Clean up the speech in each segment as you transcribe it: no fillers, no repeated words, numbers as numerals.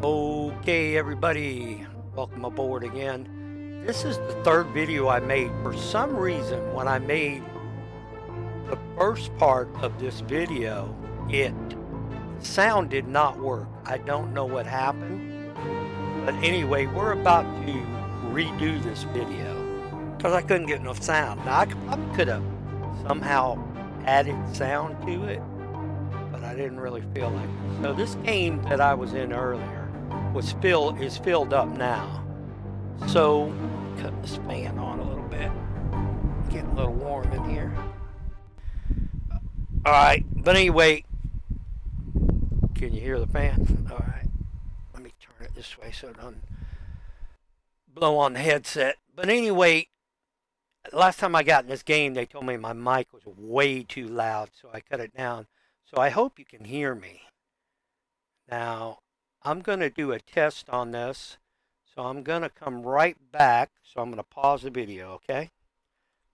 Okay, everybody, welcome aboard again. This is the third video I made. For some reason, when I made the first part of this video, sound did not work. I don't know what happened, but anyway, we're about to redo this video because I couldn't get enough sound. Now, I probably could have somehow added sound to it, but I didn't really feel like it. So this game that I was in earlier is filled up now. So cut this fan on a little bit. Getting a little warm in here. All right, but anyway, can you hear the fan? All right, let me turn it this way so it doesn't blow on the headset. But anyway, last time I got in this game, they told me my mic was way too loud, so I cut it down. So I hope you can hear me. Now, I'm going to do a test on this. So I'm going to come right back. So I'm going to pause the video, okay?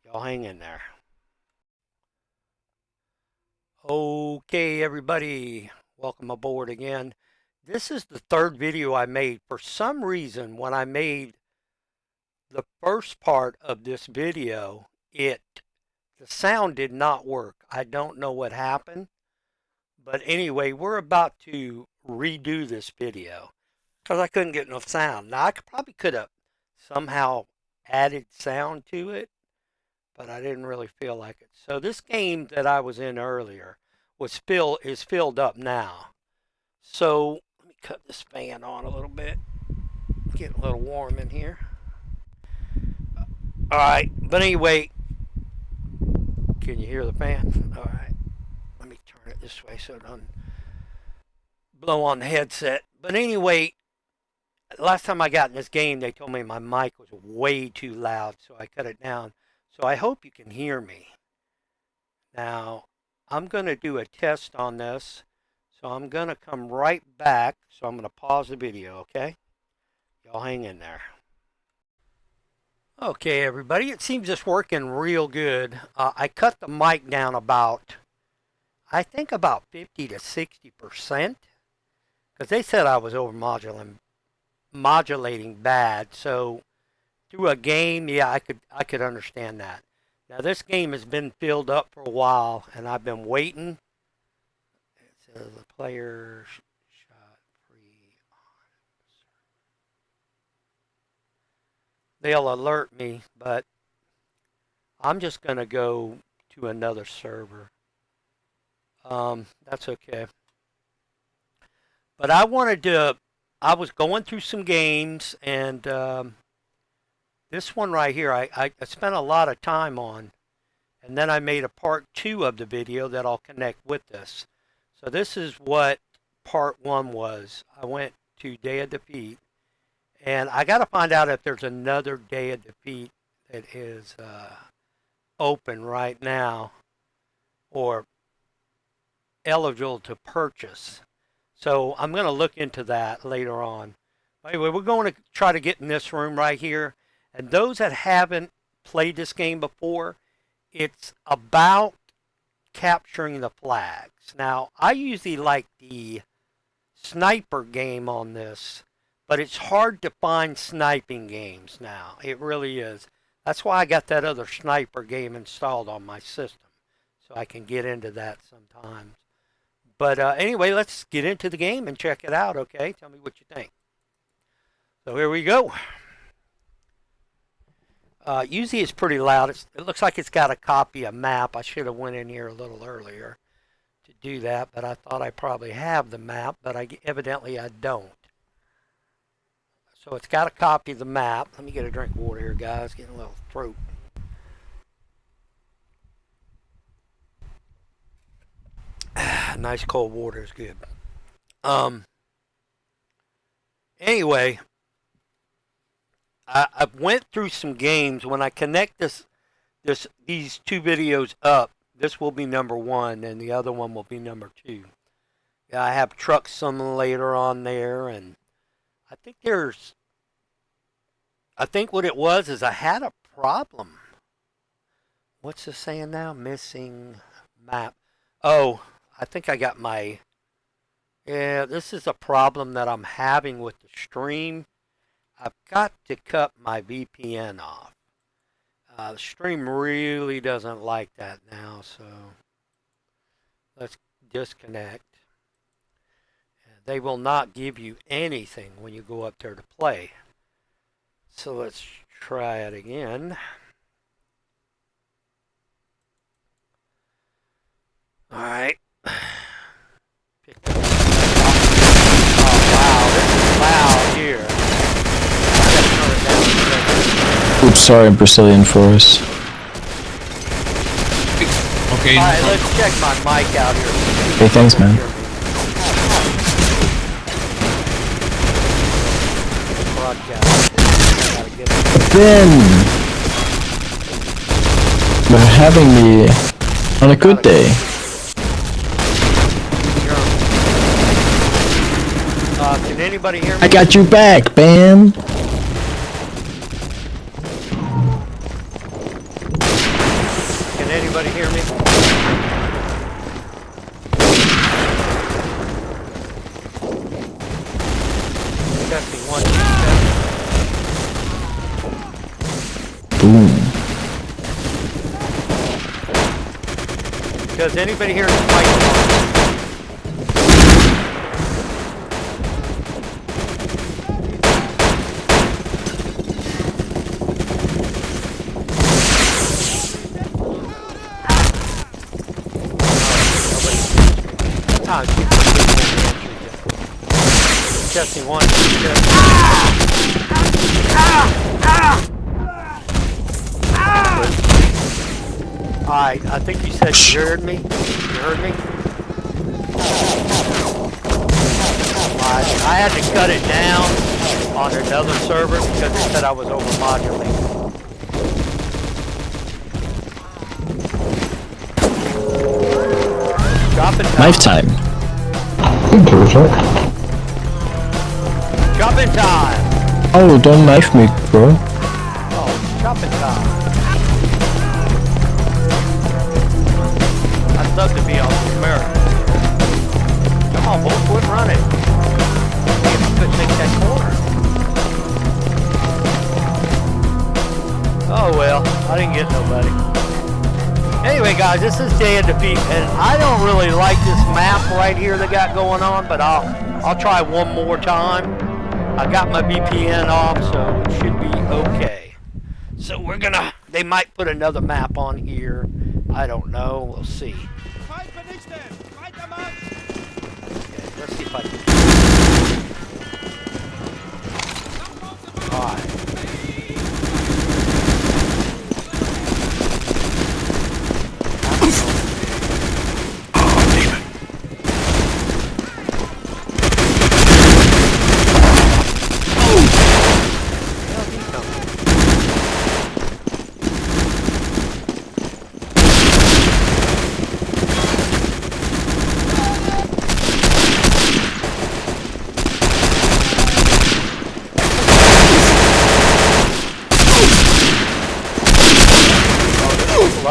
Y'all hang in there. Okay, everybody. Welcome aboard again. This is the third video I made. For some reason, when I made the first part of this video, the sound did not work. I don't know what happened. But anyway, we're about to redo this video because I couldn't get enough sound. Now, I probably could have somehow added sound to it, but I didn't really feel like it. So this game that I was in earlier is filled up now. So let me cut this fan on a little bit. Getting a little warm in here. All right, but anyway, can you hear the fan? All right, let me turn it this way so it doesn't blow on the headset. But anyway, last time I got in this game, they told me my mic was way too loud, so I cut it down. So I hope you can hear me. Now, I'm going to do a test on this. So I'm going to come right back. So I'm going to pause the video, okay? Y'all hang in there. Okay, everybody, it seems it's working real good. I cut the mic down I think about 50 to 60%, because they said I was over modulating bad. So through a game, yeah, I could understand that. Now this game has been filled up for a while, and I've been waiting. It says the player shot free on. They'll alert me, but I'm just gonna go to another server. That's okay. But I was going through some games, and this one right here, I spent a lot of time on, and then I made a part 2 of the video that I'll connect with this. So this is what part 1 was. I went to Day of Defeat, and I got to find out if there's another Day of Defeat that is open right now or eligible to purchase. So I'm going to look into that later on. Anyway, we're going to try to get in this room right here. And those that haven't played this game before, it's about capturing the flags. Now, I usually like the sniper game on this, but it's hard to find sniping games now. It really is. That's why I got that other sniper game installed on my system, so I can get into that sometimes. But anyway, let's get into the game and check it out, okay? Tell me what you think. So here we go. Usually it's pretty loud. It looks like it's got a copy of map. I should have went in here a little earlier to do that, but I thought I probably have the map, but evidently I don't. So it's got a copy of the map. Let me get a drink of water here, guys. Getting a little throat. Nice cold water is good. Anyway, I went through some games. When I connect these two videos up, this will be number 1, and the other one will be number 2. Yeah, I have Truck Simulator on there, and I think what it was is I had a problem What's this saying now? Missing map. Oh, I think I got my... Yeah, this is a problem that I'm having with the stream. I've got to cut my VPN off. The stream really doesn't like that now, so let's disconnect. They will not give you anything when you go up there to play. So let's try it again. All right. Oh wow, this is loud here. I gotta turn it down. Oops, sorry, Brazilian Forest. Okay. All right, let's check my mic out here. Okay, thanks, man. Ben! You're having me on a good day. Can anybody hear me? I got you back, Bam! Can anybody hear me? Testing 1, 2, Boom. Does anybody hear the microphone? Testing 1, 2, Alright, I think you said you heard me. You heard me? I had to cut it down on another server because it said I was overmodulating. Dropping time. Knife time. Dropping time. Oh, don't knife me, bro. Oh, dropping time. I'd love to be on the American. Come on, boy, quit running. See if I could take that corner. Oh well, I didn't get nobody. Anyway, guys, this is Day of Defeat, and I don't really like this map right here they got going on, but I'll try one more time. I got my VPN off, so it should be okay. So they might put another map on here. I don't know. We'll see. Okay, let's see if I can. Alright.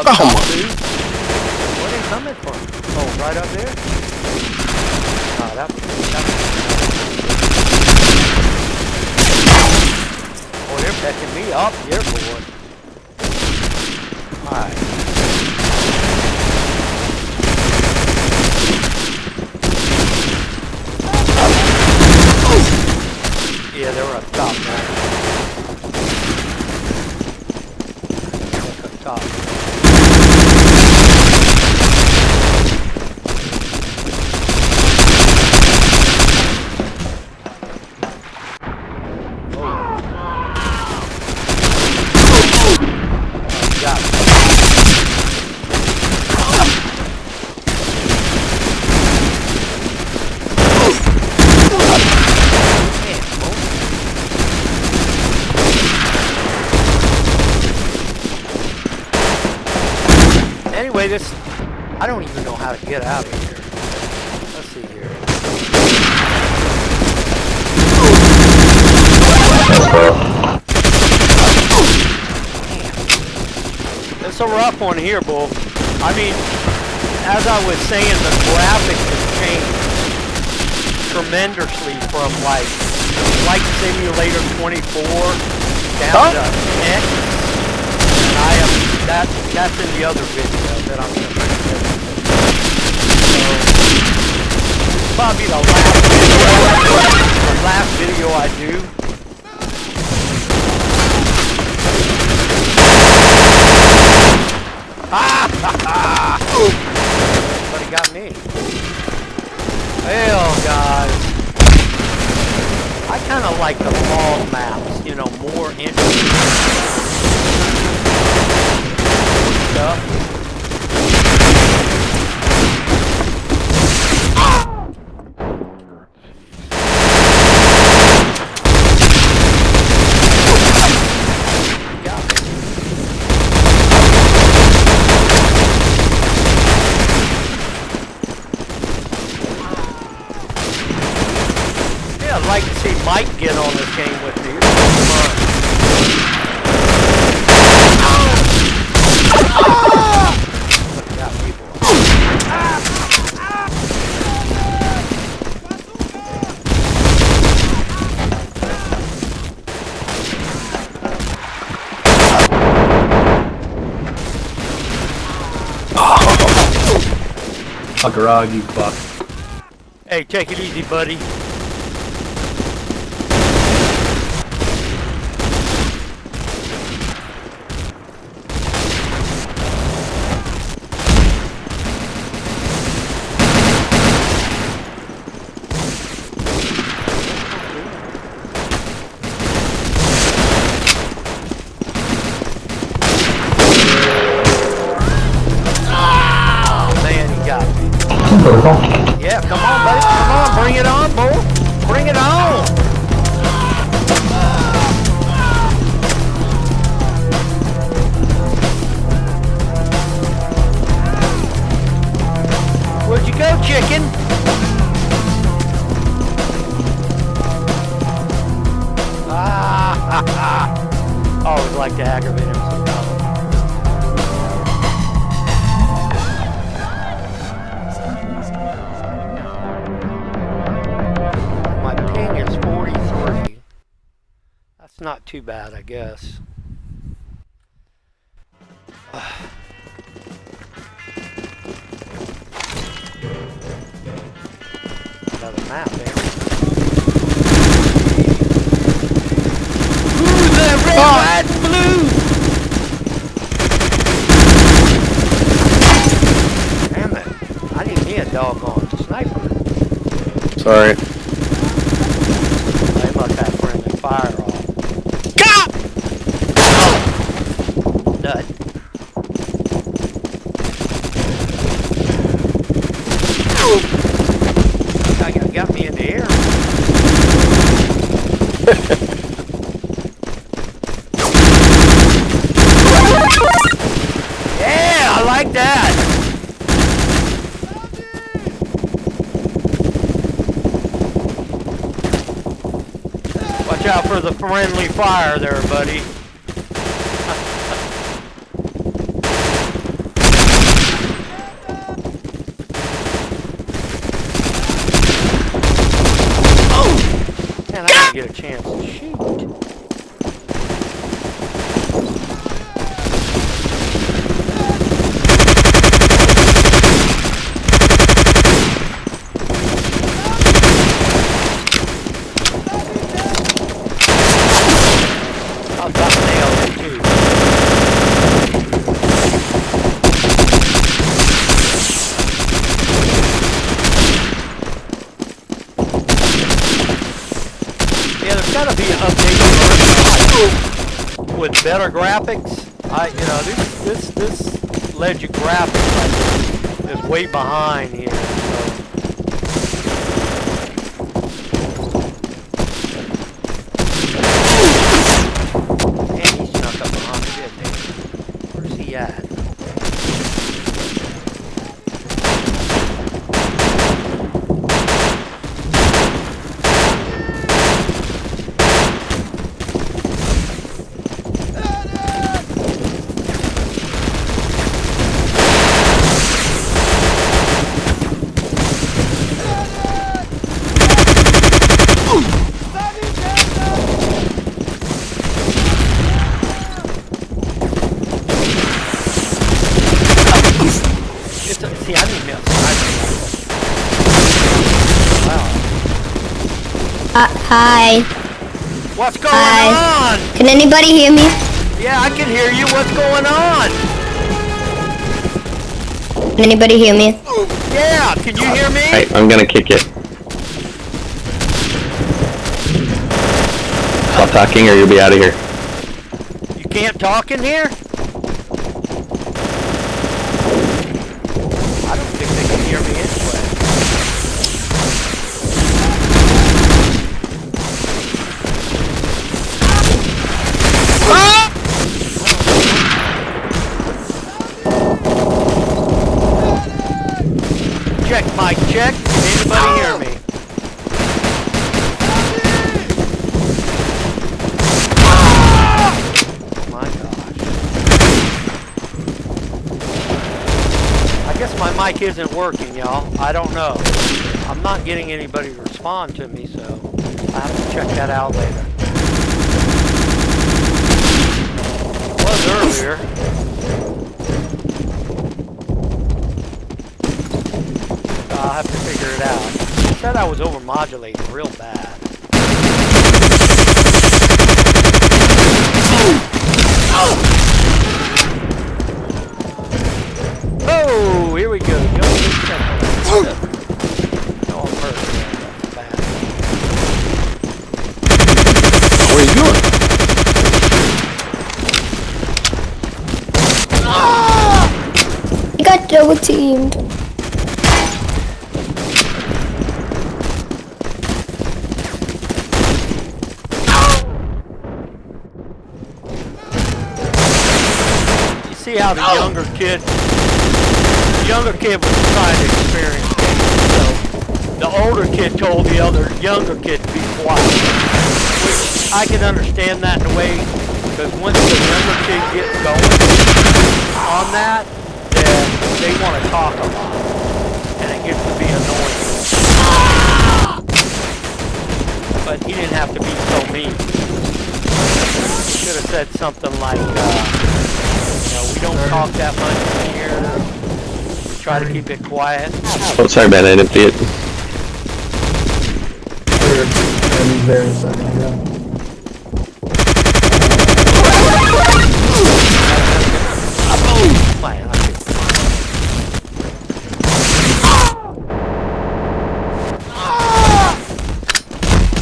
Oh my. Where are they coming from? Oh, right up there? Oh, that oh, they're pecking me up here, boy. Alright. Yeah, they were up top there. Up top. Anyway, I don't even know how to get out of here. Let's see here. This a rough one here, Bull. I mean, as I was saying, the graphics have changed tremendously from like Flight Simulator 24 down to X. And I am that's in the other video that I'm going to bring you. So probably the last video I do. But he got me. Hell, guys. I kind of like the fall maps, you know, more interesting stuff. I'd like to see Mike get on this game with me. It's fun. Got people. Fuck Rog, you fuck. Hey, take it easy, buddy. Yeah, come on, buddy. Come on, bring it on, boy. Bring it on. Where'd you go, chicken? Always like to aggravate him sometimes. That's not too bad, I guess. Another map there. Ooh, the red, white, and blue! Damn it. I need me a doggone sniper. Sorry. They must have friendly fire on. Nut. Got me in the air. Yeah, I like that. Watch out for the friendly fire there, buddy. Man, I didn't get a chance to shoot. I'll drop nail it too. Yeah, there's gotta be an updated version with better graphics. You know, this Legend graphics is way behind here. So. And he snuck up behind me, didn't he? Where's he at? See, I need milk. Wow. Hi. What's going Hi. on? Can anybody hear me? Yeah, I can hear you. What's going on? Can anybody hear me? Yeah, can you hear me? Hey, I'm gonna kick it. Stop talking or you'll be out of here. You can't talk in here? I don't think they can hear me anyway. Ah! Check, mic check. Can anybody hear me? My gosh. I guess my mic isn't working, y'all. I don't know. I'm not getting anybody to respond to me, so I have to check that out later. It was earlier. I'll have to figure it out. I said I was overmodulating real bad. Oh, here we go. No, I'm hurt. That's bad. Where are you going? I got double teamed. You see how the younger kid was trying to experience games, so the older kid told the other younger kid to be quiet. Which I can understand that in a way, because once the younger kid gets going on that, then they want to talk a lot, and it gets to be annoying. But he didn't have to be so mean. He should have said something like, we don't talk that much in here. We try to keep it quiet. Oh, sorry, man, I didn't see it. There a second ago. Man,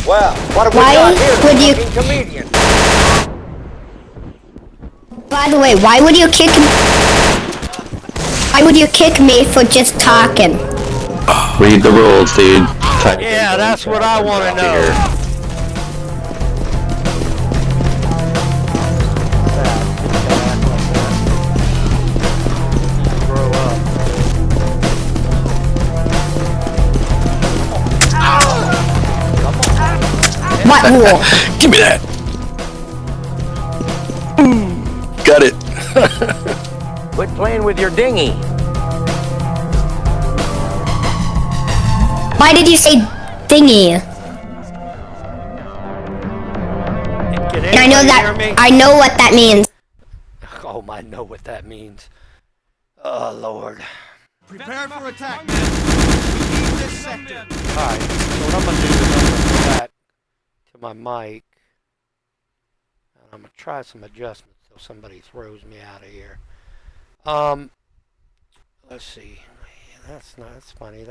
well, what have we Why got here? would you- Fucking comedian. By the way, why would you kick me? Why would you kick me for just talking? Read the rules, dude. Type Yeah, that's what I want to know. here. Grow up. What rule? Give me that. Got it. Quit playing with your dinghy. Why did you say dingy? Can And I know anybody hear me? that. I know what that means. Oh, I know what that means. Oh, Lord. Prepare for attack, men. We need this sector. Alright, so what I'm going to do is I'm going to go back to my mic. And I'm going to try some adjustments so somebody throws me out of here. Let's see. That's funny.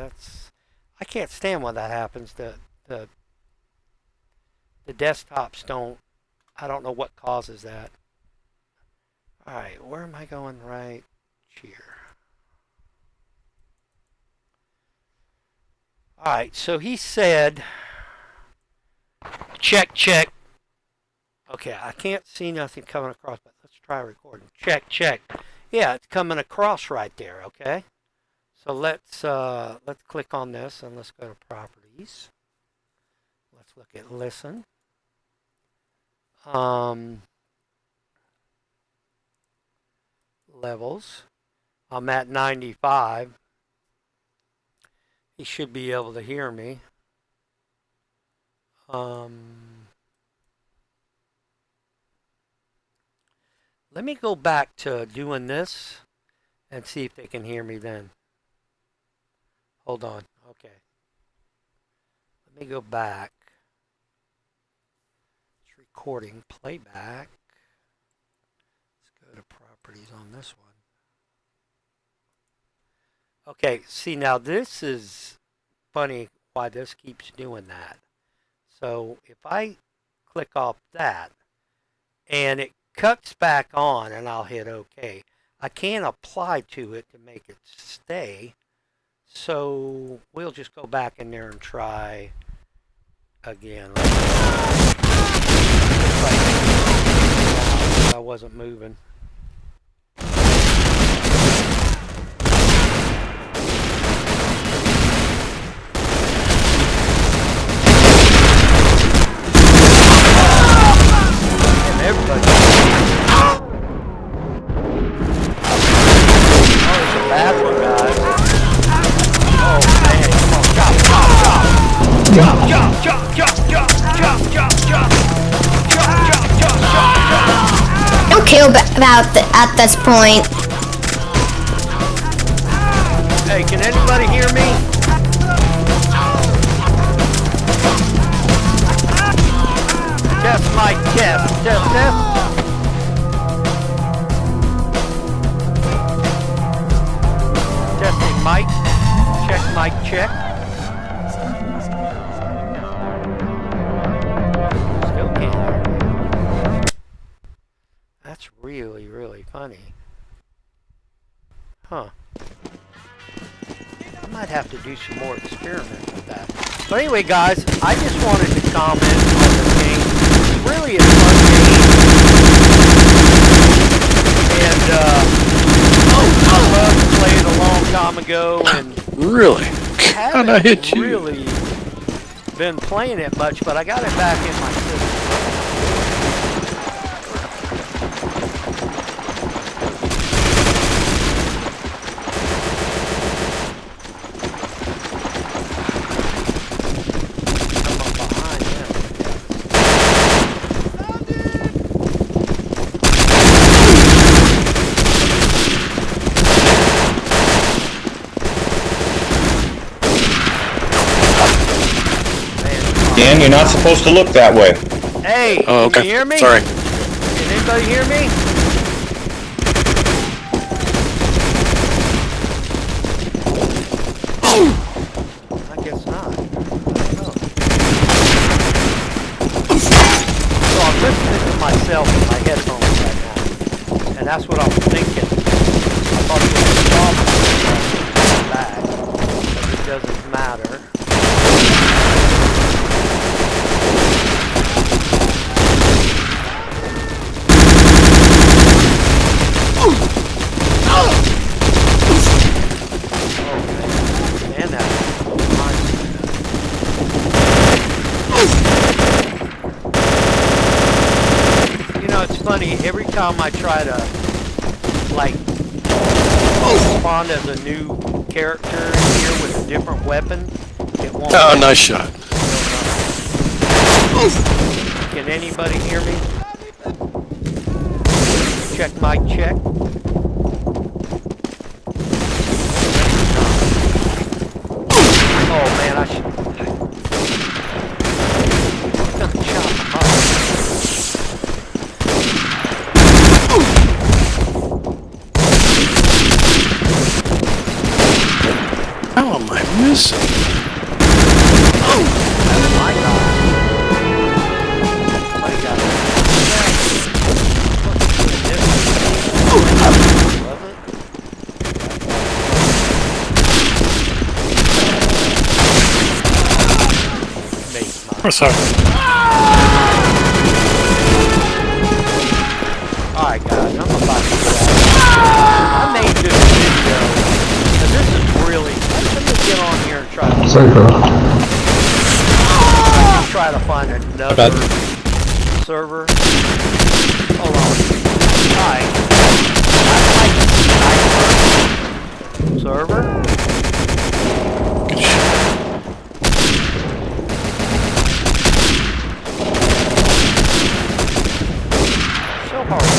I can't stand when that happens. The desktops don't, I don't know what causes that. Alright, where am I going right here? Alright, so he said, check, check. Okay, I can't see nothing coming across, but let's try recording. Check, check. Yeah, it's coming across right there, okay? So let's click on this and let's go to properties. Let's look at listen. Levels. I'm at 95. He should be able to hear me. Let me go back to doing this and see if they can hear me then. Hold on. Okay. Let me go back. It's recording. Playback. Let's go to properties on this one. Okay, see now this is funny why this keeps doing that. So if I click off that and it cuts back on and I'll hit OK, I can't apply to it to make it stay. So we'll just go back in there and try again. I wasn't moving. Everybody. Oh, it's a bad one, guys. Oh, man. Come on. Chop, chop, chop. Chop, chop, chop, chop, chop, chop, chop, chop. Chop, chop, chop, chop, chop. Don't kill at this point. Hey, can anybody hear me? Test mic test. Test test. Testing mic. Check mic check. Still can't hear me. That's really, really funny. Huh. I might have to do some more experiments with that. But anyway, guys, I just wanted to comment on the game. It's really a fun game. And, I loved to play it a long time ago, and Really? How'd I hit haven't you? really been playing it much, but I got it back in my system. Come up behind him. Dan, you're not supposed to look that way. Hey, Oh, can okay. you hear me? Sorry. Can anybody hear me? I guess not. I don't know. So I'm listening to myself in my headphones right now. And that's what I was thinking. I thought it was a problem back. But it doesn't matter. And that. You know, it's funny, every time I try to, like, spawn as a new character here with a different weapon, it won't. Oh, nice shot. Can anybody hear me? Check mic check. Oh man, I should. I'm gonna chop him up. How am I missing? That's my God. Somebody got it. Was it? Make my. Oh, sorry. Alright guys, I'm about to go. I made this video, and this is really, let me get on here and try to, Sorry, bro. try to find another server. Hold on. Alright. Server? Good shot. So hard.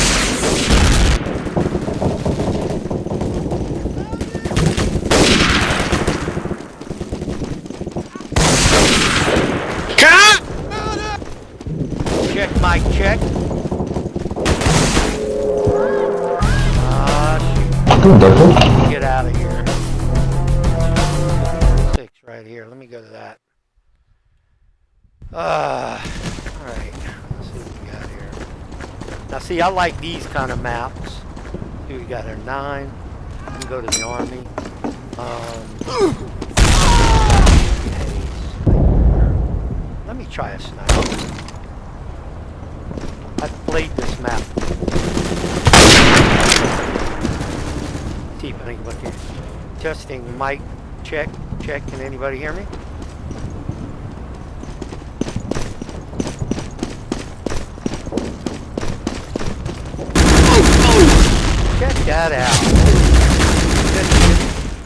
Get out of here. 6 right here. Let me go to that. Alright. Let's see what we got here. Now see, I like these kind of maps. See what we got here. 9. We can go to the army. Let me try a sniper. I've played this map. See if I can look here. Testing mic. Check. Check. Can anybody hear me? Check that out.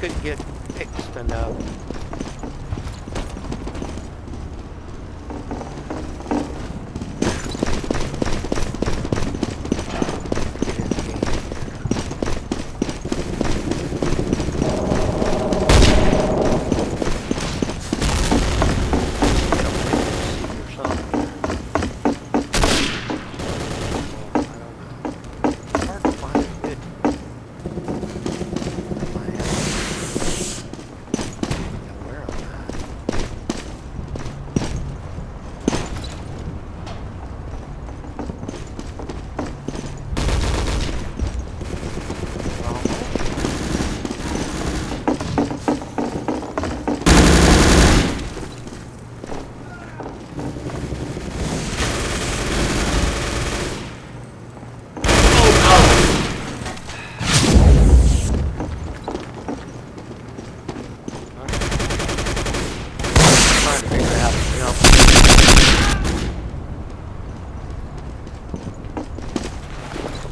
Couldn't get fixed enough.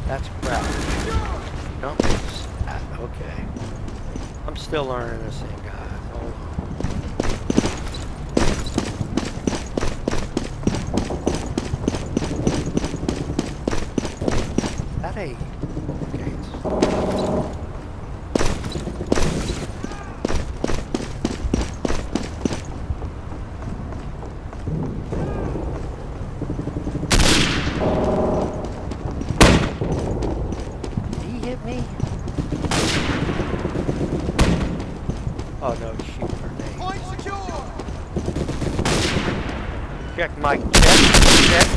That's crap. No, okay. I'm still learning this thing, guys. Hold on. That a okay. Me? Oh no, he's shooting grenades. Point secure. Check, Mike. Check.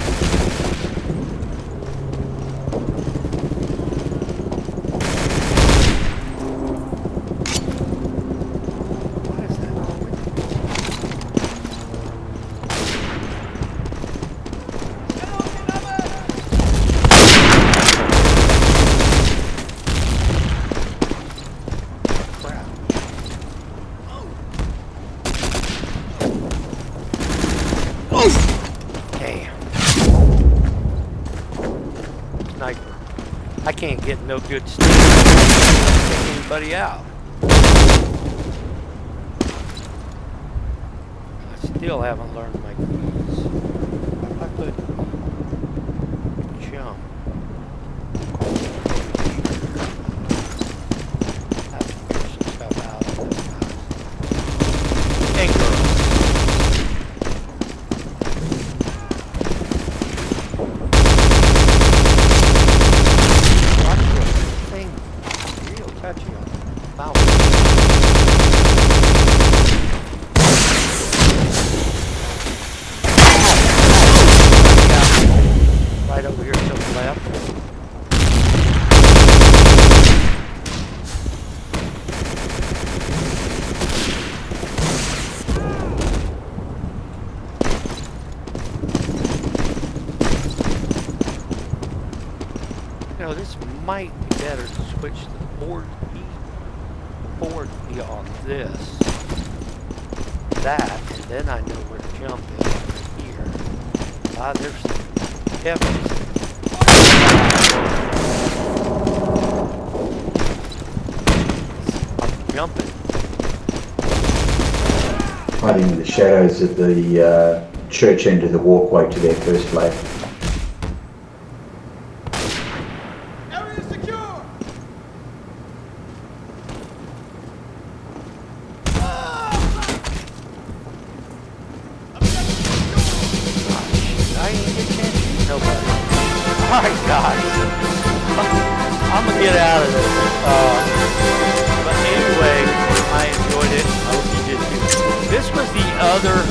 What is that? Sniper. I can't get no good sniper. Take anybody out. I still haven't learned my keys. If I could jump. I have to figure some stuff out of this guy. Hey, girl. Touching on foul. Right over here to the left. You know, this might be better to switch to the forward key on this, that, and then I know where to jump in here. Ah, there's heavens. I'm jumping. Hiding in the shadows of the church end of the walkway to their first flat. Area secure. I ain't get a chance to shoot nobody. Alright, guys. I'm gonna get out of this. other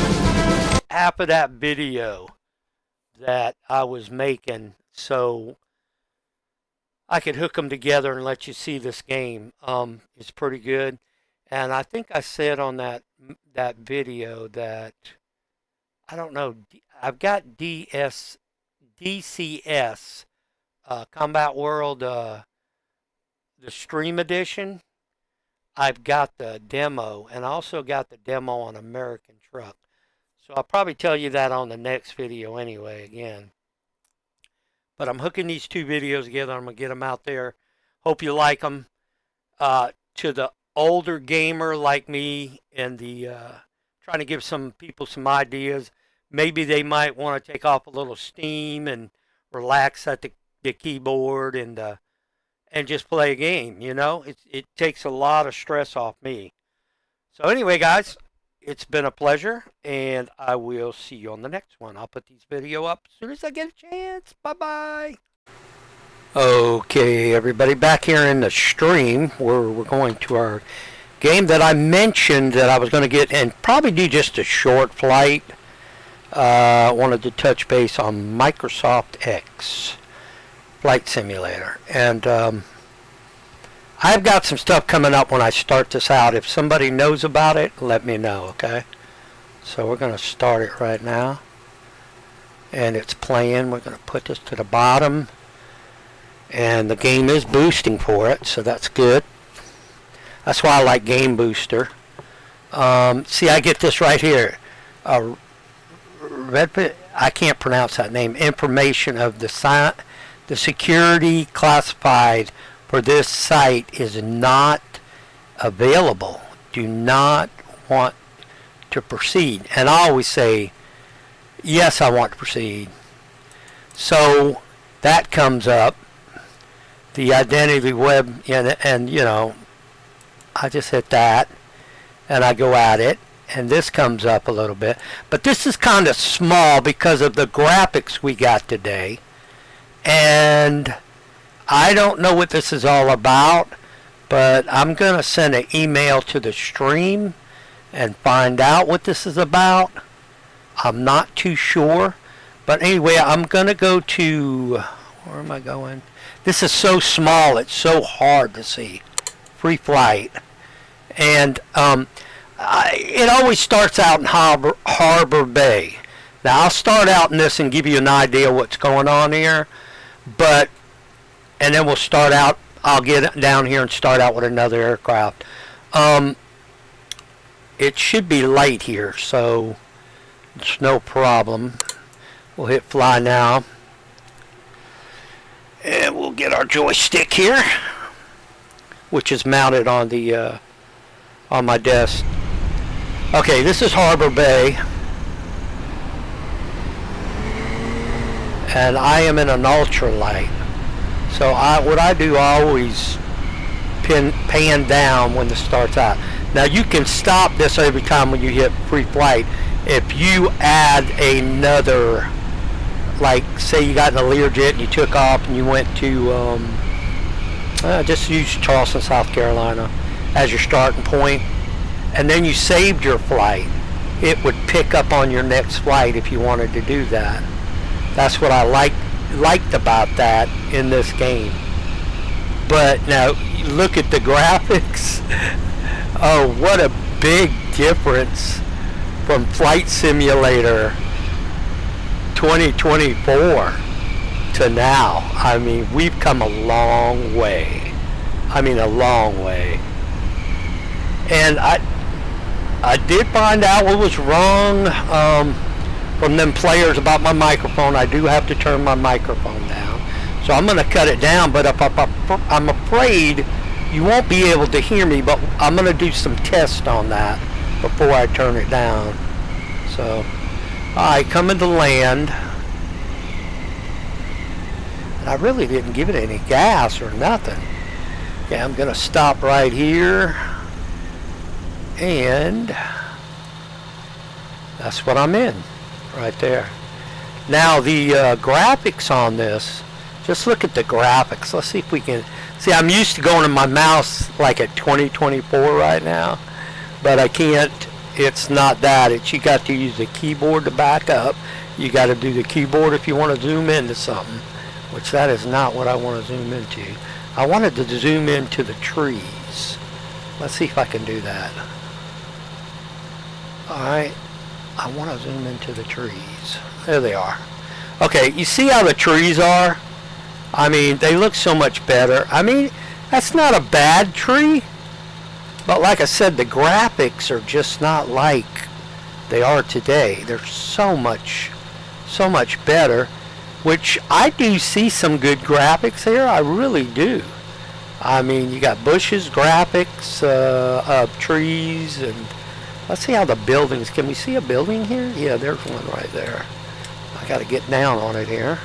half of that video that I was making so I could hook them together and let you see this game. It's pretty good. And I think I said on that video that, I don't know, I've got DCS, Combat World, the Stream Edition. I've got the demo, and I also got the demo on American Truck. So I'll probably tell you that on the next video anyway, again. But I'm hooking these two videos together. I'm going to get them out there. Hope you like them. To the older gamer like me, and the trying to give some people some ideas. Maybe they might want to take off a little steam and relax at the keyboard and just play a game. You know, it takes a lot of stress off me. So anyway, guys, it's been a pleasure, and I will see you on the next one. I'll put these video up as soon as I get a chance. Bye-bye. Okay, everybody, back here in the stream, we're going to our game that I mentioned that I was going to get and probably do just a short flight. Wanted to touch base on Microsoft X Flight Simulator. And I've got some stuff coming up when I start this out. If somebody knows about it, let me know, okay? So we're going to start it right now. And it's playing. We're going to put this to the bottom. And the game is boosting for it, so that's good. That's why I like Game Booster. See, I get this right here. I can't pronounce that name. Information of the security classified for this site is not available. Do not want to proceed. And I always say, yes, I want to proceed. So that comes up. The identity web, and you know, I just hit that and I go at it, and this comes up a little bit, but this is kind of small because of the graphics we got today, and I don't know what this is all about, but I'm gonna send an email to the stream and find out what this is about. I'm not too sure, but anyway, I'm gonna go to, where am I going? This is so small, it's so hard to see. Free flight. And it always starts out in Harbor Bay. Now, I'll start out in this and give you an idea what's going on here. And then we'll start out, I'll get down here and start out with another aircraft. It should be light here, so it's no problem. We'll hit fly now. And we'll get our joystick here, which is mounted on the on my desk. Okay, this is Harbor Bay, and I am in an ultralight. So what I do, I always pan down when this starts out. Now you can stop this every time when you hit free flight. If you add another, like say you got in a Learjet and you took off and you went to just use Charleston, South Carolina as your starting point, and then you saved your flight, it would pick up on your next flight if you wanted to do that. That's what I liked about that in this game. But now look at the graphics. Oh, what a big difference from Flight Simulator 2024 to now. I mean, we've come a long way. I mean, a long way. And I did find out what was wrong from them players about my microphone. I do have to turn my microphone down, so I'm going to cut it down. But I'm afraid you won't be able to hear me. But I'm going to do some tests on that before I turn it down. So, alright, coming to land. And I really didn't give it any gas or nothing. Okay, I'm going to stop right here. And that's what I'm in, right there. Now the graphics on this, just look at the graphics. Let's see if we can, see, I'm used to going to my mouse like at 2024 right now, but I can't it's not that. It's you got to use the keyboard to back up. You got to do the keyboard if you want to zoom into something, which that is not what I want to zoom into. I wanted to zoom into the trees. Let's see if I can do that. Alright, I want to zoom into the trees. There they are. Okay, you see how the trees are? I mean, they look so much better. I mean, that's not a bad tree. But like I said, the graphics are just not like they are today. They're so much better. Which I do see some good graphics here. I really do. I mean, you got bushes, graphics, of trees, and let's see how the buildings. Can we see a building here? Yeah, there's one right there. I got to get down on it here.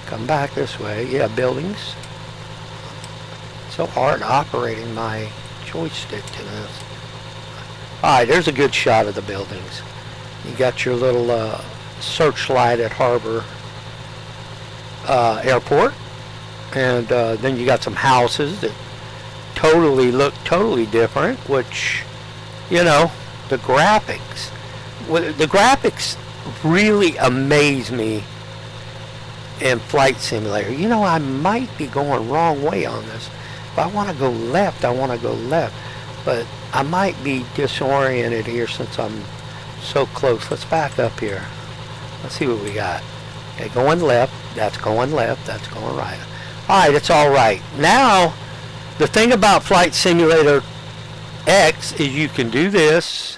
Come back this way. Yeah, buildings. So hard operating my joystick to this. Alright, there's a good shot of the buildings. You got your little searchlight at Harbor Airport. And then you got some houses that look totally different, which, you know, the graphics really amaze me in Flight Simulator. You know, I might be going wrong way on this. If I want to go left, I want to go left. But I might be disoriented here since I'm so close. Let's back up here. Let's see what we got. Okay, going left. That's going left. That's going right. Alright, it's alright. Now, the thing about Flight Simulator X is you can do this.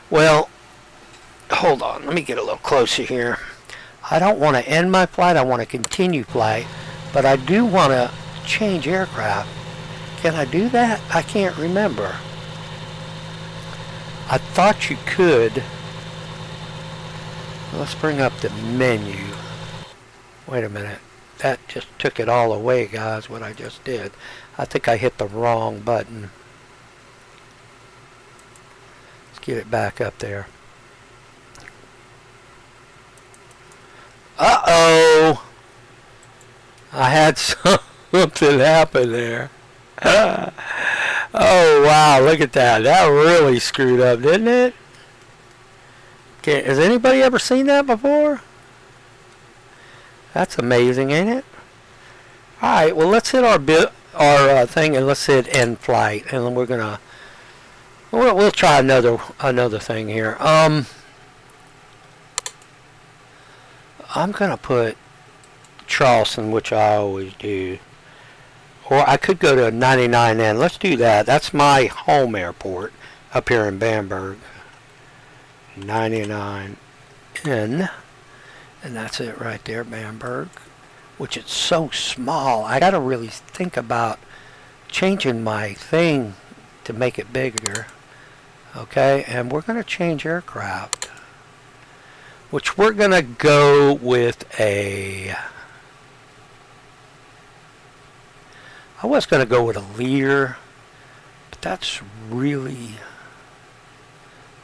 Well, hold on. Let me get a little closer here. I don't want to end my flight. I want to continue flight. But I do want to change aircraft. Can I do that? I can't remember. I thought you could. Let's bring up the menu. Wait a minute. That just took it all away, guys, what I just did. I think I hit the wrong button. Let's get it back up there. Uh-oh! I had something happen there. Oh, wow, look at that. That really screwed up, didn't it? Okay, has anybody ever seen that before? That's amazing, ain't it? Alright, well, let's hit our thing, and let's hit end flight. And then we're going to... We'll try another thing here. I'm going to put Charleston, which I always do. Or I could go to 99N. Let's do that. That's my home airport up here in Bamberg. 99N. And that's it right there, Bamberg. Which is so small. I got to really think about changing my thing to make it bigger. Okay, and we're going to change aircraft. Which we're going to go with a... I was going to go with a Lear, but that's really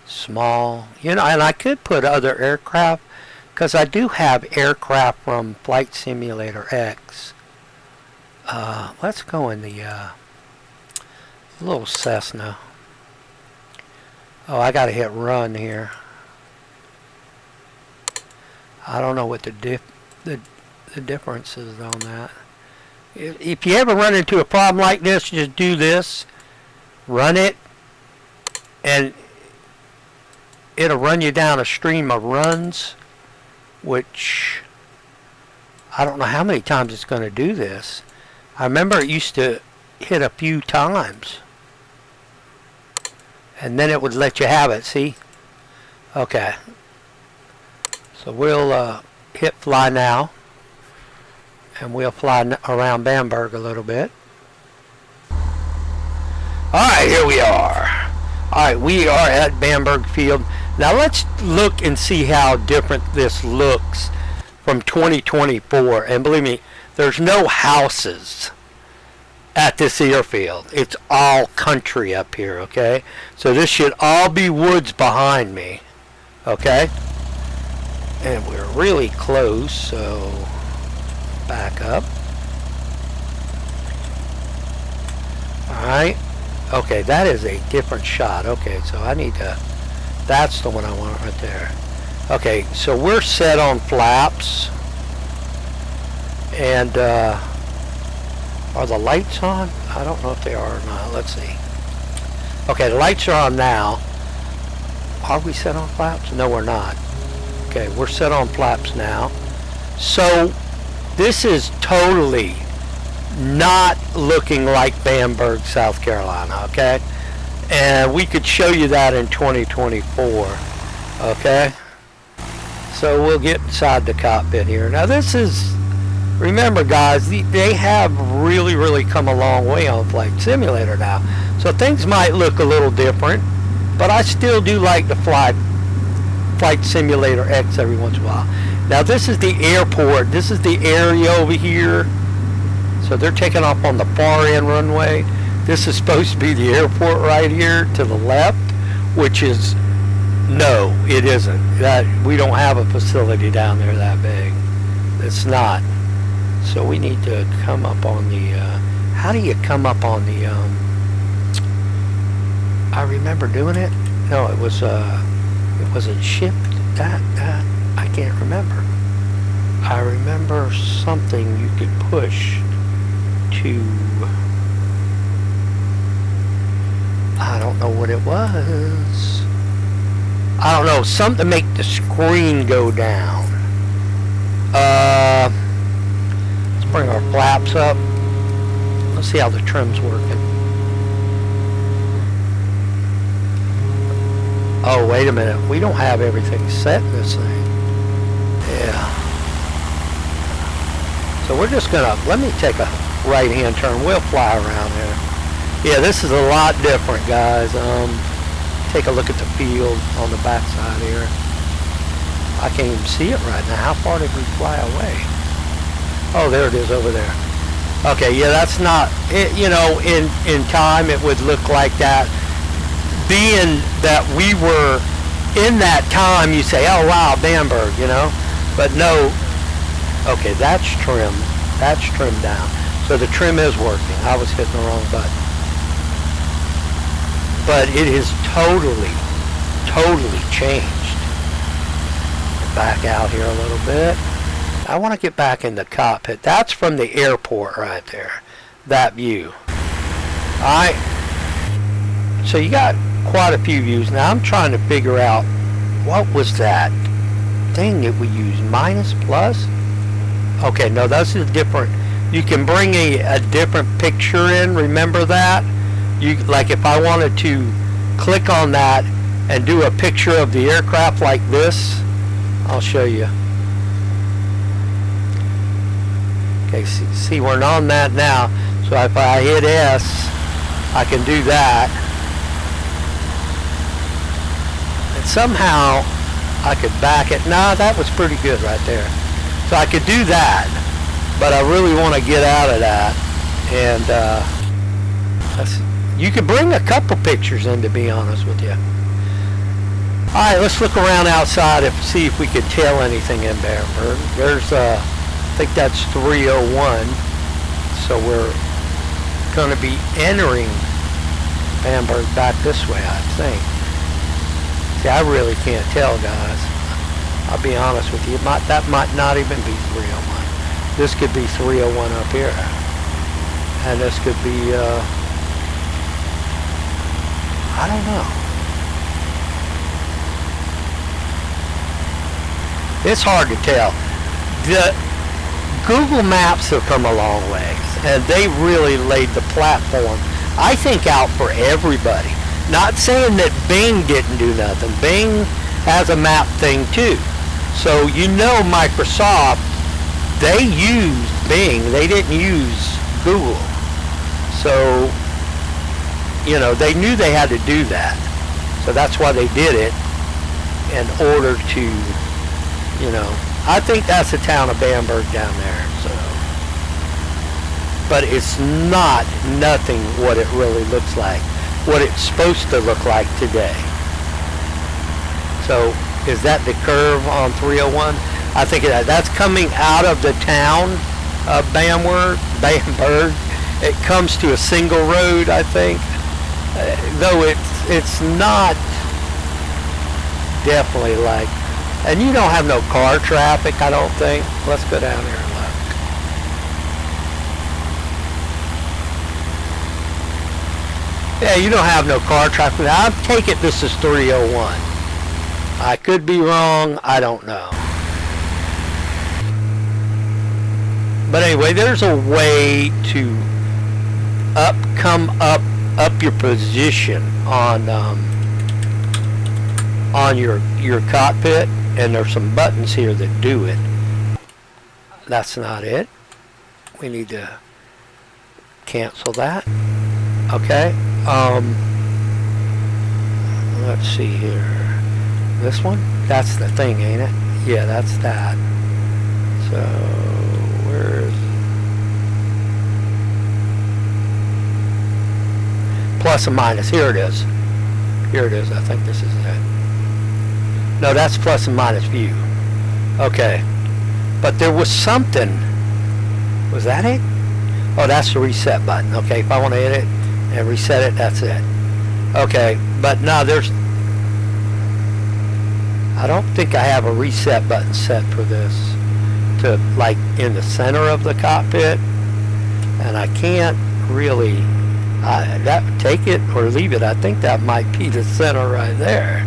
small. You know, and I could put other aircraft, because I do have aircraft from Flight Simulator X. Let's go in the little Cessna. Oh, I got to hit run here. I don't know what the difference is on that. If you ever run into a problem like this, just do this. Run it. And it'll run you down a stream of runs. Which, I don't know how many times it's going to do this. I remember it used to hit a few times. And then it would let you have it, see? Okay. So we'll hit fly now. And we'll fly around Bamberg a little bit. Alright, here we are. Alright, we are at Bamberg Field. Now let's look and see how different this looks from 2024. And believe me, there's no houses at this airfield. It's all country up here, okay? So this should all be woods behind me, okay? And we're really close, so... back up. Alright. Okay, that is a different shot. Okay, so I need to, that's the one I want right there. Okay, so we're set on flaps. And, are the lights on? I don't know if they are or not. Let's see. Okay, the lights are on now. Are we set on flaps? No, we're not. Okay, we're set on flaps now. So, this is totally not looking like Bamberg, South Carolina, okay? And we could show you that in 2024, okay? So we'll get inside the cockpit here. Now this is, remember guys, they have really come a long way on Flight Simulator now. So things might look a little different, but I still do like to fly Flight Simulator X every once in a while. Now this is the airport. This is the area over here. So they're taking off on the far end runway. This is supposed to be the airport right here to the left, which is, no, it isn't. That we don't have a facility down there that big. It's not. So we need to come up on the, how do you come up on the, I remember doing it. No, it wasn't shipped. That, I can't remember. I remember something you could push to, I don't know what it was. I don't know, something to make the screen go down. Let's bring our flaps up. Let's see how the trim's working. Oh, wait a minute. We don't have everything set in this thing. Yeah. So we're just gonna, let me take a right-hand turn. We'll fly around there. Yeah, this is a lot different, guys. Take a look at the field on the backside here. I can't even see it right now. How far did we fly away? Oh, there it is over there. Okay, yeah, that's not, it, you know, in time it would look like that. Being that we were in that time, you say, oh wow, Bamberg, you know, but no. Okay, that's trim. That's trimmed down. So the trim is working. I was hitting the wrong button. But it is totally changed. Back out here a little bit. I want to get back in the cockpit. That's from the airport right there. That view. Alright. So you got quite a few views. Now I'm trying to figure out what was that thing that we used. Minus, plus? Okay, no, that's a different. You can bring a different picture in. Remember that? You, like if I wanted to click on that and do a picture of the aircraft like this, I'll show you. Okay, see we're on that now. So if I hit S, I can do that. And somehow I could back it. Nah, that was pretty good right there. So I could do that, but I really want to get out of that. And you could bring a couple pictures in, to be honest with you. All right, let's look around outside and see if we could tell anything in Bamberg. There's, I think that's 301. So we're going to be entering Bamberg back this way, I think. See, I really can't tell, guys. I'll be honest with you. That might not even be 301. This could be 301 up here. And this could be, I don't know. It's hard to tell. The Google Maps have come a long way, and they really laid the platform, I think, out for everybody. Not saying that Bing didn't do nothing. Bing has a map thing too. So you know Microsoft, they used Bing. They didn't use Google. So, you know, they knew they had to do that. So that's why they did it, in order to, you know, I think that's the town of Bamberg down there. So, but it's not nothing what it really looks like, what it's supposed to look like today. So is that the curve on 301? I think that's coming out of the town of Bamberg. It comes to a single road, I think. though it's not definitely like, and you don't have no car traffic, I don't think. Let's go down here and look. Yeah, you don't have no car traffic. I take it this is 301. I could be wrong, I don't know. But anyway, there's a way to come up your position on your cockpit, and there's some buttons here that do it. That's not it. We need to cancel that. Okay. Let's see here. This one? That's the thing, ain't it? Yeah, that's that. So where's plus and minus? Here it is. Here it is. I think this is it. No, that's plus and minus view. Okay. But there was something. Was that it? Oh, that's the reset button. Okay, if I want to hit it and reset it, that's it. Okay, but no, there's... I don't think I have a reset button set for this to, like, in the center of the cockpit. And I can't really... that take it or leave it. I think that might be the center right there.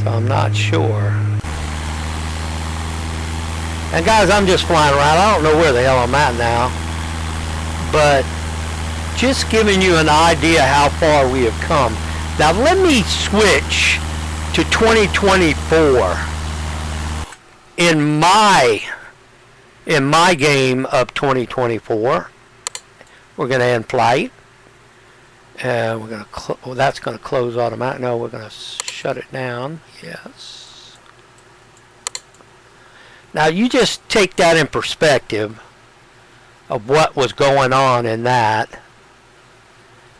So I'm not sure. And guys, I'm just flying around. I don't know where the hell I'm at now. But just giving you an idea how far we have come. Now let me switch to 2024 in my game of 2024. We're going to end flight. And we're going to well, that's going to close automatic. No, we're going to shut it down. Yes. Now you just take that in perspective of what was going on in that.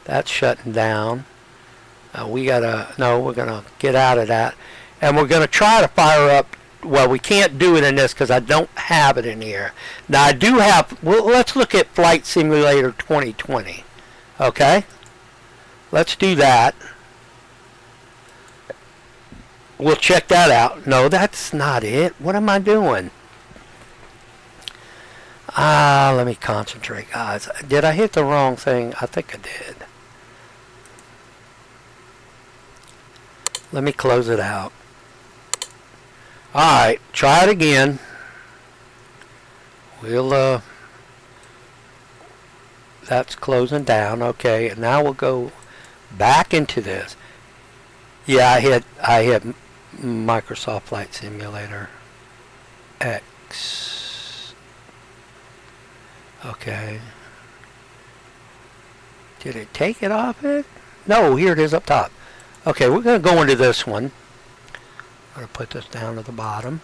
That's shutting down. We gotta, no, we're gonna get out of that. And we're gonna try to fire up, well, we can't do it in this because I don't have it in here. Now I do have, well, let's look at Flight Simulator 2020. Okay? Let's do that. We'll check that out. No, that's not it. What am I doing? Let me concentrate, guys. Did I hit the wrong thing? I think I did. Let me close it out. Alright, try it again. We'll, that's closing down. Okay, and now we'll go back into this. Yeah, I hit Microsoft Flight Simulator X. Okay. Did it take it off it? No, here it is up top. Okay, we're going to go into this one. I'm going to put this down to the bottom.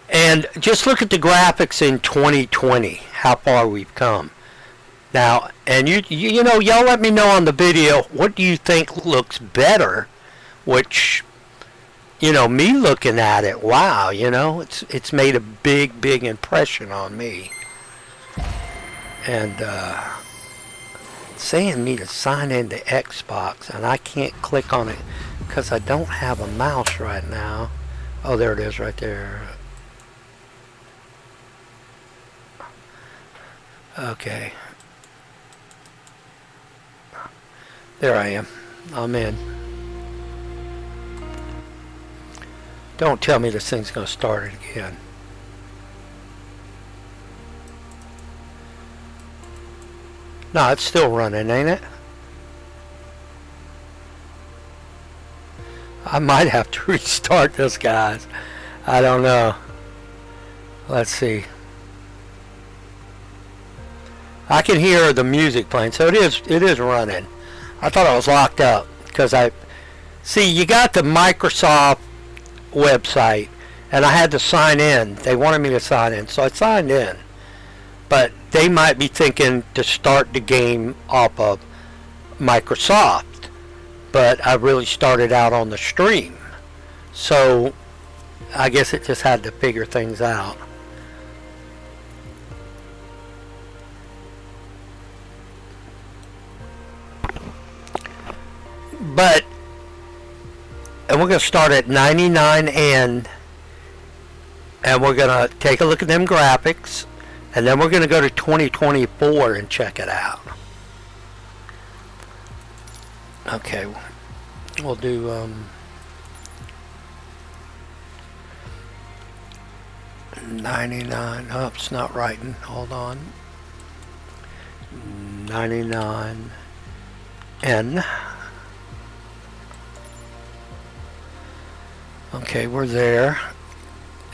And just look at the graphics in 2020, how far we've come. Now, and you know, y'all let me know on the video, what do you think looks better? Which, you know, me looking at it, wow, you know, it's made a big, big impression on me. And, saying me to sign into Xbox, and I can't click on it because I don't have a mouse right now. Oh, there it is right there. Okay. There I am. I'm in. Don't tell me this thing's going to start it again. No, it's still running, ain't it? I might have to restart this, guys. I don't know. Let's see. I can hear the music playing, so it is running. I thought I was locked up because see, you got the Microsoft website, and I had to sign in. They wanted me to sign in, so I signed in. But they might be thinking to start the game off of Microsoft, but I really started out on the stream, so I guess it just had to figure things out. But, and we're going to start at 99N, and we're going to take a look at them graphics, and then we're going to go to 2024 and check it out. Okay, we'll do 99. Oh, it's not writing. Hold on. 99N. Okay, we're there.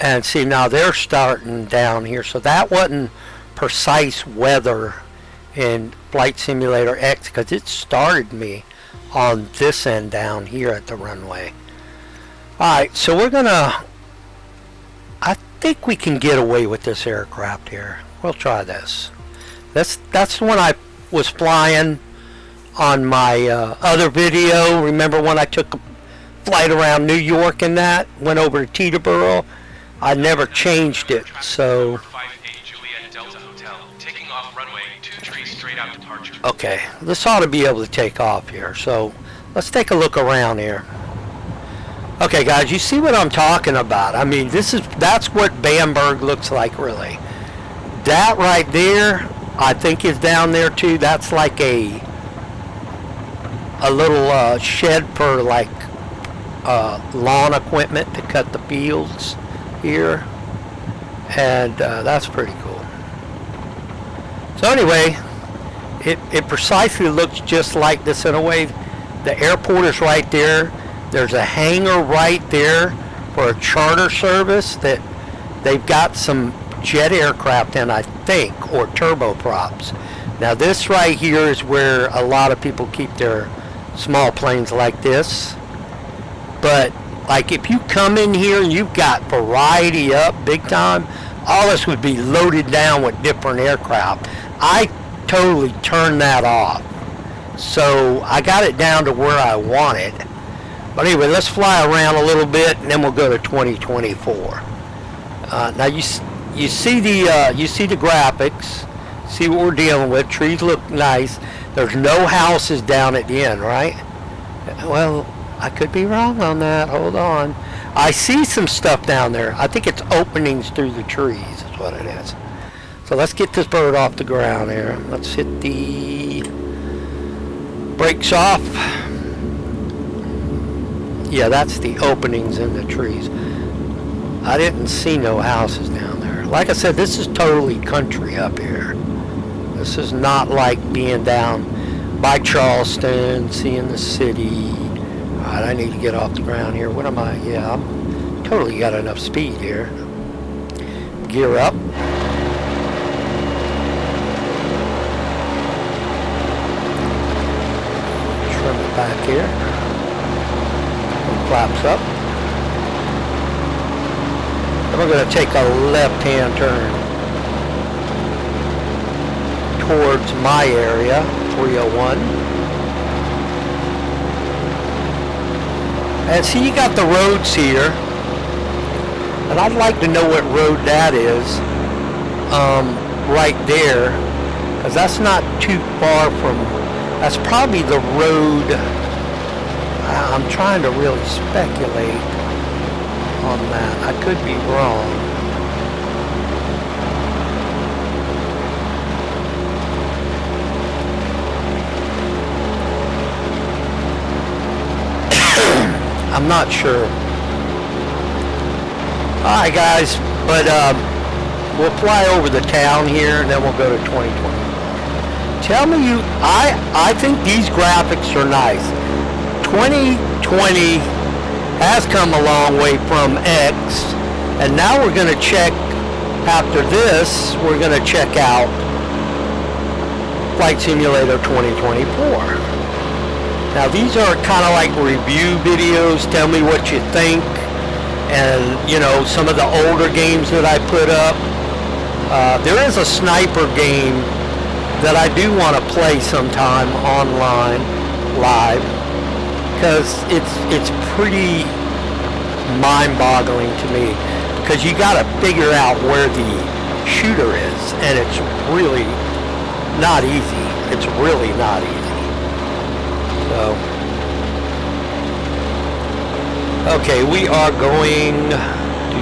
And see, now they're starting down here. So that wasn't precise weather in Flight Simulator X, because it started me on this end down here at the runway. Alright, so we're gonna, I think we can get away with this aircraft here. We'll try this. That's the one I was flying on my other video. Remember when I took a flight around New York and that? Went over to Teterboro? I never changed it, so... Okay, this ought to be able to take off here, so let's take a look around here. Okay guys, you see what I'm talking about? I mean, that's what Bamberg looks like, really. That right there, I think is down there too. That's like a little shed for like lawn equipment to cut the fields here, and that's pretty cool. So anyway, it precisely looks just like this in a way. The airport is right there. There's a hangar right there for a charter service that they've got some jet aircraft in, I think, or turboprops. Now this right here is where a lot of people keep their small planes like this. But like if you come in here and you've got variety up big time, all this would be loaded down with different aircraft. I totally turned that off. So I got it down to where I want it. But anyway, let's fly around a little bit and then we'll go to 2024. Now you see the graphics, see what we're dealing with. Trees look nice. There's no houses down at the end, right? Well, I could be wrong on that. Hold on. I see some stuff down there. I think it's openings through the trees is what it is. So let's get this bird off the ground here. Let's hit the brakes off. Yeah, that's the openings in the trees. I didn't see no houses down there. Like I said, this is totally country up here. This is not like being down by Charleston, seeing the city. Alright, I need to get off the ground here. What am I? Yeah, I'm totally got enough speed here. Gear up. Trim it back here. Flaps up. And we're going to take a left-hand turn towards my area, 301. And see, you got the roads here. And I'd like to know what road that is right there, because that's not too far from, that's probably the road. I'm trying to really speculate on that. I could be wrong. I'm not sure. Alright guys, but we'll fly over the town here and then we'll go to 2020. Tell me I think these graphics are nice. 2020 has come a long way from X, and now we're going to check, after this, we're going to check out Flight Simulator 2024. Now these are kind of like review videos, tell me what you think, and you know, some of the older games that I put up. There is a sniper game that I do want to play sometime online, live, because it's pretty mind-boggling to me, because you got to figure out where the shooter is, and it's really not easy. It's really not easy. So Okay, we are going to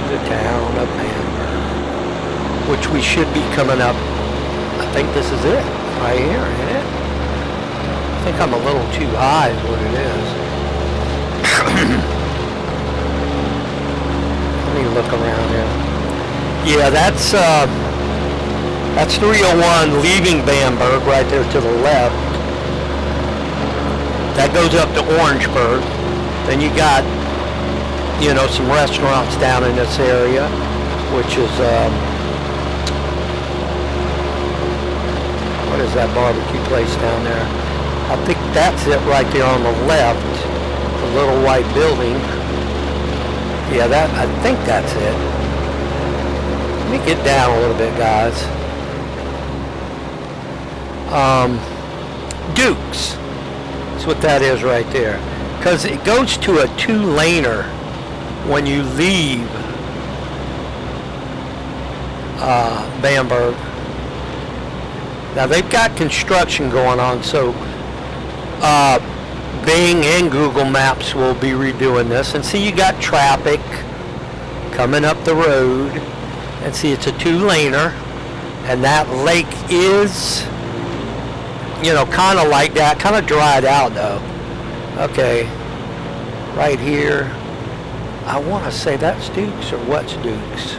the town of Bamberg, which we should be coming up. I think this is it, right here, isn't it? I think I'm a little too high is what it is. Let me look around here. Yeah, that's 301 leaving Bamberg right there to the left. That goes up to Orangeburg. Then you got, you know, some restaurants down in this area, which is, what is that barbecue place down there? I think that's it right there on the left, the little white building. Yeah, I think that's it. Let me get down a little bit, guys. Duke's. That's what that is right there. Because it goes to a 2-laner when you leave Bamberg. Now they've got construction going on, so Bing and Google Maps will be redoing this. And see, you got traffic coming up the road. And see, it's a 2-laner. And that lake is, you know, kind of like that. Kind of dried out, though. Okay. Right here. I want to say that's Duke's or what's Duke's.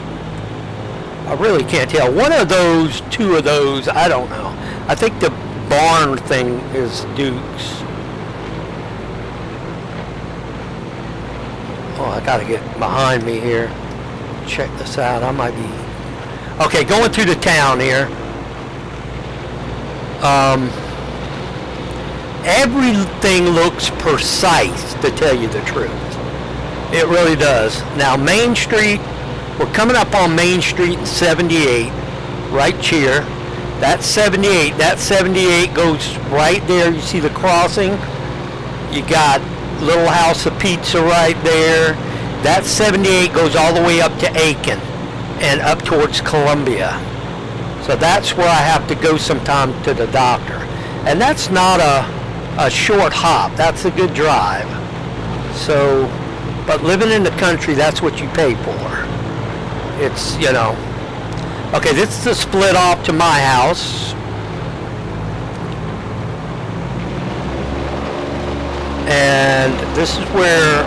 I really can't tell. One of those, two of those, I don't know. I think the barn thing is Duke's. Oh, I gotta get behind me here. Check this out. I might be... Okay, going through the town here. Everything looks precise, to tell you the truth. It really does. Now, Main Street, we're coming up on Main Street in 78, right here. That's 78. That 78 goes right there. You see the crossing? You got Little House of Pizza right there. That 78 goes all the way up to Aiken and up towards Columbia. So that's where I have to go sometime to the doctor. And that's not a short hop. That's a good drive. So, but living in the country, that's what you pay for. It's, you know. Okay, this is the split off to my house. And this is where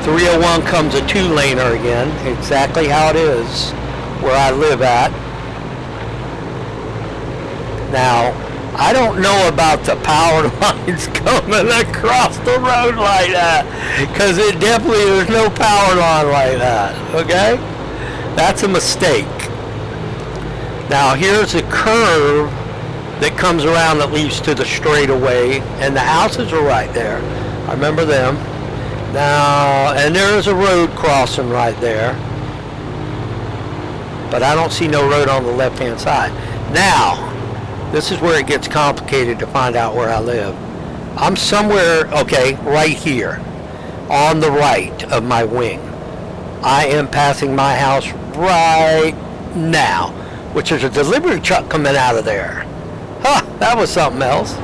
301 comes a 2-laner again. Exactly how it is where I live at. Now, I don't know about the power lines coming across the road like that, because it definitely, there's no power line like that, okay? That's a mistake. Now, here's a curve that comes around that leads to the straightaway, and the houses are right there. I remember them. Now, and there's a road crossing right there, but I don't see no road on the left-hand side. Now, this is where it gets complicated to find out where I live. I'm somewhere, okay, right here, on the right of my wing. I am passing my house right now, which is a delivery truck coming out of there. Huh, that was something else.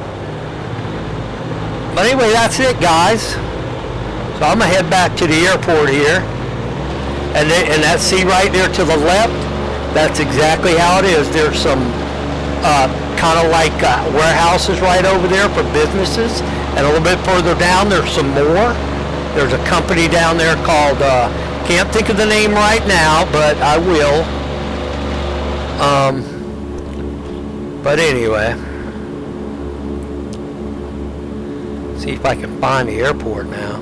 But anyway, that's it, guys. So I'm gonna head back to the airport here. And that, see right there to the left, that's exactly how it is. There's some kind of like warehouses right over there for businesses, and a little bit further down there's some more. There's a company down there called can't think of the name right now, but I will. But anyway, see if I can find the airport now.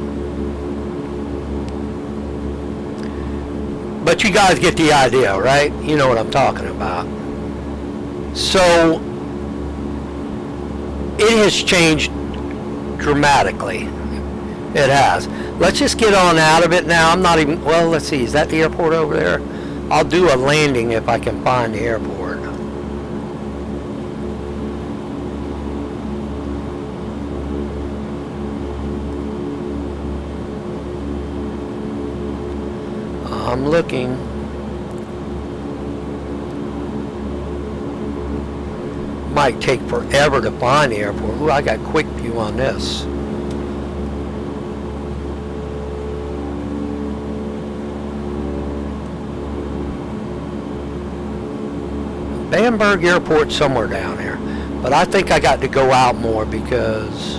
But you guys get the idea, right? You know what I'm talking about. So it has changed dramatically. It has. Let's just get on out of it now. I'm not even, well, let's see, is that the airport over there? I'll do a landing if I can find the airport. I'm looking. Might take forever to find the airport. Ooh, I got quick view on this. Bamberg Airport's somewhere down there. But I think I got to go out more because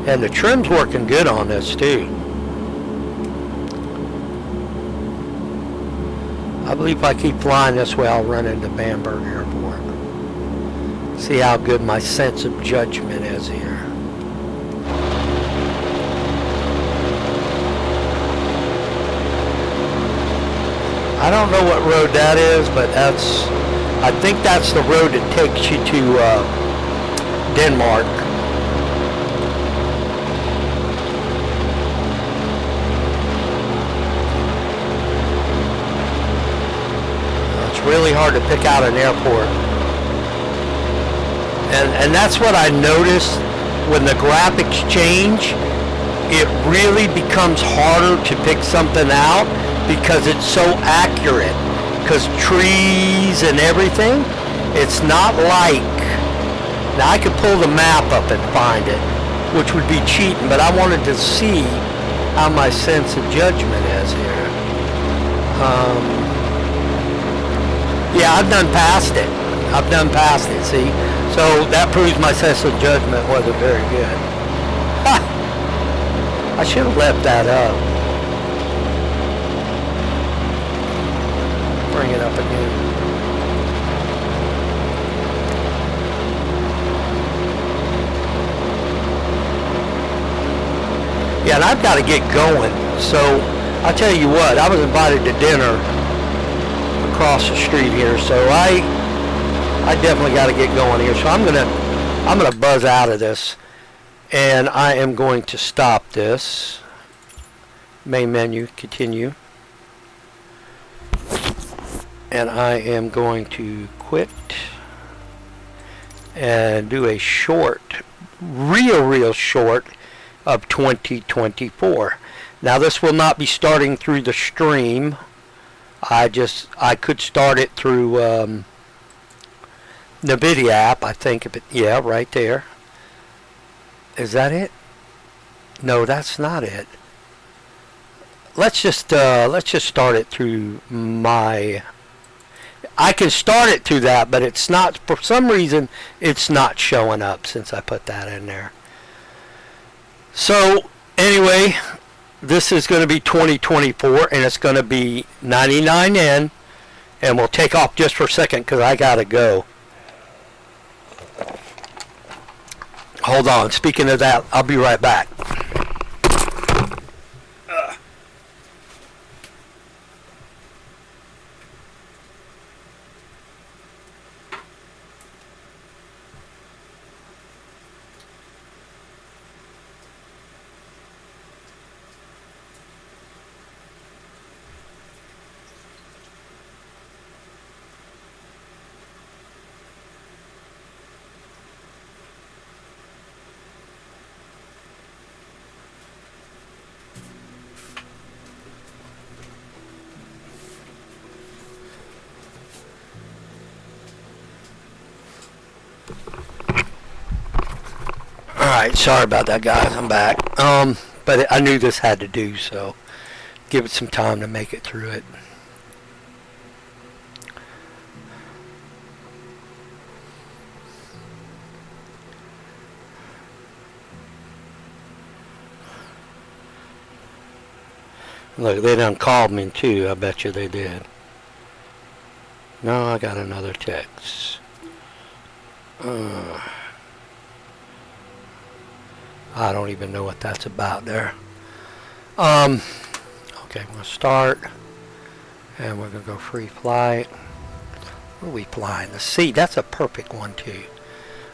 and the trim's working good on this too. I believe if I keep flying this way, I'll run into Bamberg Airport. See how good my sense of judgment is here. I don't know what road that is, but I think that's the road that takes you to Denmark. It's really hard to pick out an airport. And that's what I noticed when the graphics change. It really becomes harder to pick something out because it's so accurate. Because trees and everything, it's not like, now I could pull the map up and find it, which would be cheating, but I wanted to see how my sense of judgment is here. Yeah, I've done past it. See? So that proves my sense of judgment wasn't very good. Ha! I should have left that up. Bring it up again. Yeah, and I've got to get going. So I'll tell you what, I was invited to dinner across the street here, so I definitely got to get going here. So I'm gonna buzz out of this, and I am going to stop this. Main menu, continue. And I am going to quit and do a short, real short of 2024. Now this will not be starting through the stream. I could start it through NVIDIA app, I think. Yeah, right there. Is that it? No, that's not it. Let's just start it through my. I can start it through that, but it's not, for some reason, it's not showing up since I put that in there. So, anyway, this is going to be 2024, and it's going to be 99N, and we'll take off just for a second because I got to go. Hold on. Speaking of that, I'll be right back. Alright, sorry about that, guys. I'm back. But I knew this had to do, so give it some time to make it through it. Look, they done called me too. I bet you they did. No, I got another text. I don't even know what that's about there. Okay, I'm going to start. And we're going to go free flight. Where are we flying? The C. That's a perfect one too.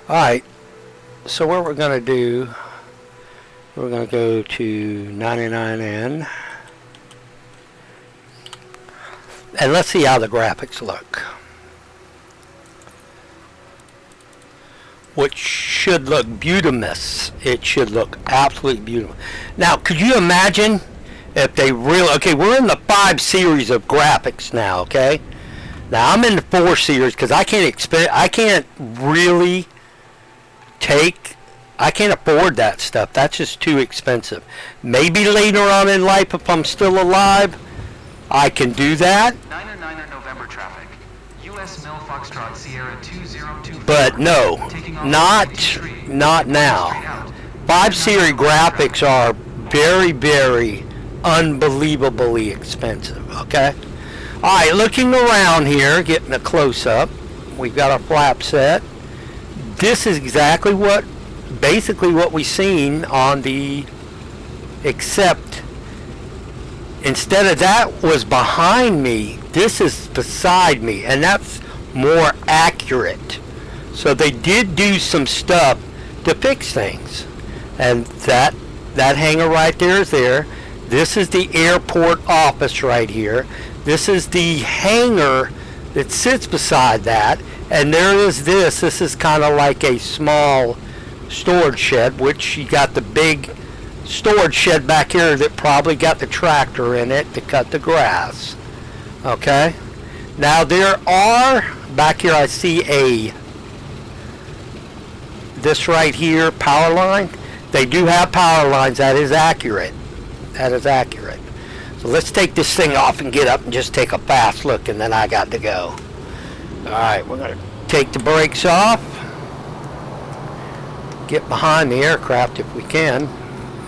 Alright. So what we're going to do, we're going to go to 99N. And let's see how the graphics look. Which should look beautimous. It should look absolutely beautiful. Now, could you imagine if they really... Okay, we're in the 5 series of graphics now, okay? Now, I'm in the 4 series because I can't really take I can't afford that stuff. That's just too expensive. Maybe later on in life, if I'm still alive, I can do that. 909 November traffic. U.S. Mill Foxtrot Sierra 2025. But no, not now. 5 Series graphics are very, very unbelievably expensive, okay? Alright, looking around here, getting a close-up. We've got our flap set. This is exactly basically what we seen on the, except instead of that was behind me, this is beside me, and that's more accurate. So they did do some stuff to fix things. And that hanger right there is there. This is the airport office right here. This is the hangar that sits beside that. And there is this. This is kind of like a small storage shed, which you got the big storage shed back here that probably got the tractor in it to cut the grass. Okay? Now there are, back here I see this right here, power line. They do have power lines. That is accurate. That is accurate. So let's take this thing off and get up and just take a fast look, and then I got to go. Alright, we're going to take the brakes off. Get behind the aircraft if we can.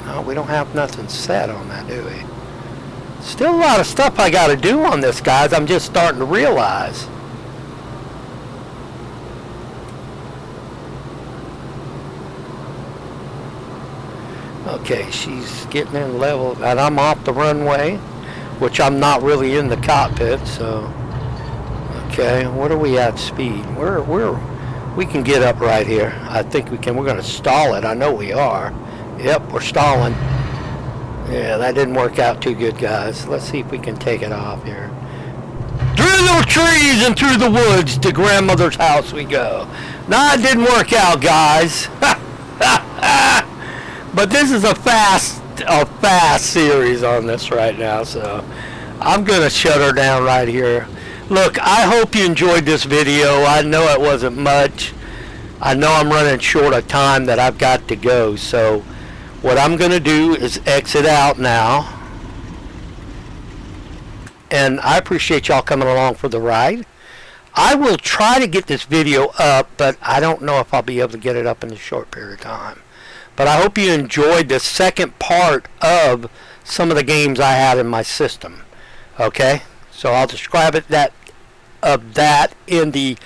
No, we don't have nothing set on that, do we? Still a lot of stuff I got to do on this, guys. I'm just starting to realize. Okay, she's getting in level, and I'm off the runway, which I'm not really in the cockpit, so. Okay, what are we at speed? We can get up right here. I think we can. We're going to stall it. I know we are. Yep, we're stalling. Yeah, that didn't work out too good, guys. Let's see if we can take it off here. Through the trees and through the woods to grandmother's house we go. Nah, it didn't work out, guys. But this is a fast series on this right now, so I'm gonna shut her down right here. Look, I hope you enjoyed this video. I know it wasn't much. I know I'm running short of time that I've got to go, so what I'm gonna do is exit out now. And I appreciate y'all coming along for the ride. I will try to get this video up, but I don't know if I'll be able to get it up in a short period of time. But I hope you enjoyed the second part of some of the games I had in my system. Okay? So I'll describe it that in the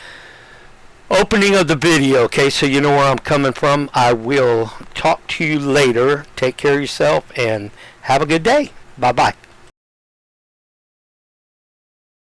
opening of the video, okay? So you know where I'm coming from. I will talk to you later. Take care of yourself and have a good day. Bye-bye.